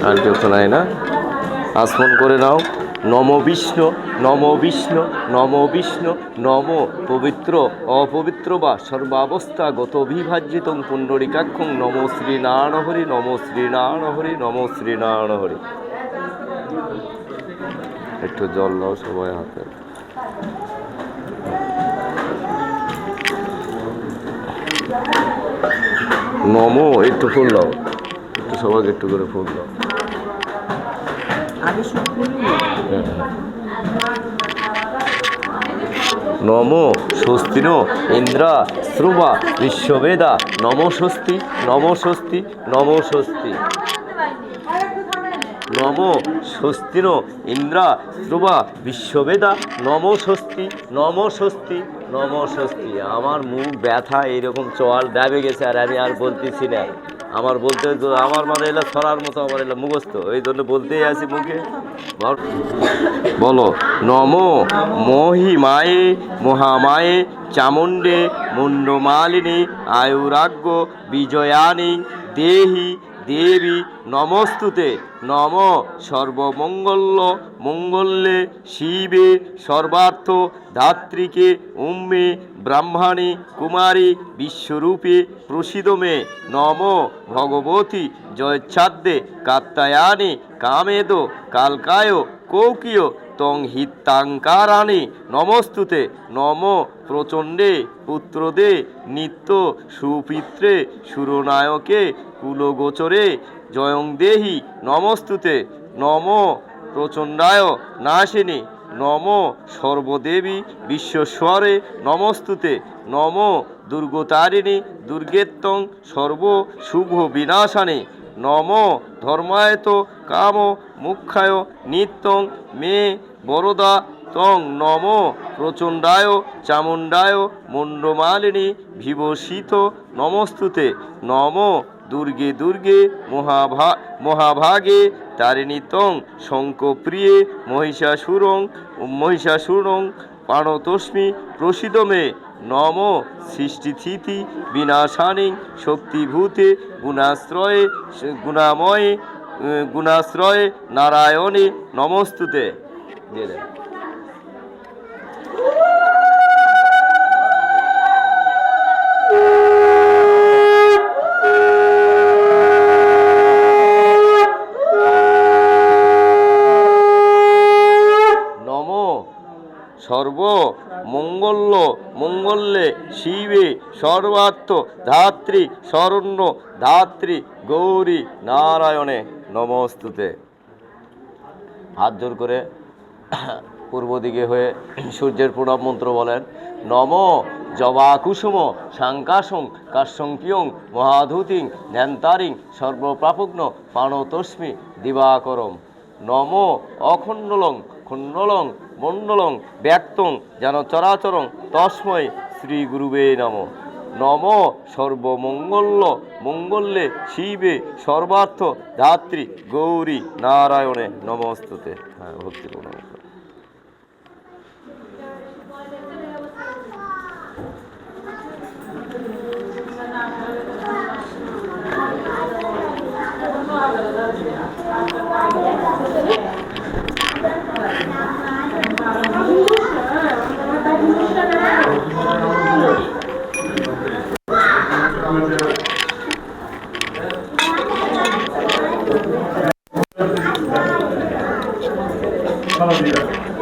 আর কেউ শোনায় না। আসমন করে নাও। নম বিষ্ণু, নম বিষ্ণু, নম বিষ্ণু, নম পবিত্র অপবিত্র বা সর্বাবস্থা গত বিভাজ্যিত পুণ্ডরিকাক্ষং নম শ্রীনারায়ণ হরি, নম শ্রীনারায়ণ হরি, নম শ্রীনারায়ণ হরি। একটু জল দাও সবাই হাতে। নম একটু ফুল দাও, একটু সবাইকে একটু করে ফুল দাও। নম স্বস্তি নো ইন্দ্রা শ্রুবা বিশ্ববেদা নম স্বস্তি, নম স্বস্তি, নম স্বস্তি। নম স্বস্তি নো ইন্দ্রা শ্রুবা বিশ্ববেদা নম স্বস্তি, নম স্বস্তি, নম স্বস্তি। আমার মুখ ব্যথা এইরকম চোয়াল দাবে গেছে, আর আমি আর বলতেছি না। আমার বলতে আমার মানে এলা ছড়ার মতো আমার এলা মুখস্থ, এই জন্য বলতেই আছি মুখে। বলো নম মহিমায়ে মহামায়ে চামুণ্ডে মুন্ডমালিনী আয়ুরাগ্য বিজয়ানি দেহি দেবী নমস্তুতে। নম সর্বমঙ্গল মঙ্গলে শিবে সর্বার্থ ধাত্রীকে উম্মে ব্রাহ্মণী কুমারী বিশ্বরূপে প্রসিদমে। নম ভগবতী জয়চ্ছাদ্দে কাত্তায়ানি কামেদ কালকায় কৌকিয় তং হিতাঙ্কারাণী নমস্তুতে। নম প্রচণ্ডে পুত্রদে নিত্য সুপিত্রে সুরনায়কে কুলগোচরে জয়ং দেহি নমস্তুতে। নম প্রচণ্ডায় নাশিনী নম সর্বদেবী বিশ্বস্বরে নমস্তুতে। নম দুর্গতারিণী দুর্গেত্তং সর্ব শুভ বিনাশানী। নম ধর্মায়ত কাম মুখ্যায় নিত্যং মে বরদা তং। নম প্রচণ্ডায় চামুণ্ডায় মুন্ডমালিনী বিভূষিত নমস্তুতে। নম দুর্গে দুর্গে মহাভাগে তারিণী তং শঙ্কপ্রিয়ে মহিষাসুরং পাণতস্মি প্রসিদমে। নম সৃষ্টিস্থিতি বিনাশানি শক্তিভূতে গুণাশ্রয়ে গুণাময়ে গুণাশ্রয়ে নারায়ণে নমস্তুতে। সর্ব মঙ্গল মঙ্গলে শিবে সর্বার্থ ধাত্রী শরণ্য ধাত্রী গৌরী নারায়ণে নমস্তুতে। হাত জোর করে পূর্ব দিকে হয়ে সূর্যের প্রণাম মন্ত্র বলেন। নম জবা কুসুম সাংকাশং কাশ্যং মহাধূতিং ধ্যান্তারিং সর্বপ্রাপগ্ন পাণতস্মি দিবাকরম। নম অখণ্ডলং খণ্ডলং মণ্ডলং ব্যক্তং যেন চরাচরং তস্মৈ শ্রী গুরুবে নম। নম সর্বমঙ্গল মঙ্গলে শিবে সর্বার্থ ধাত্রী গৌরী নারায়ণে নমস্তুতে। হ্যাঁ, ভক্তিপূর্ণ Hallelujah.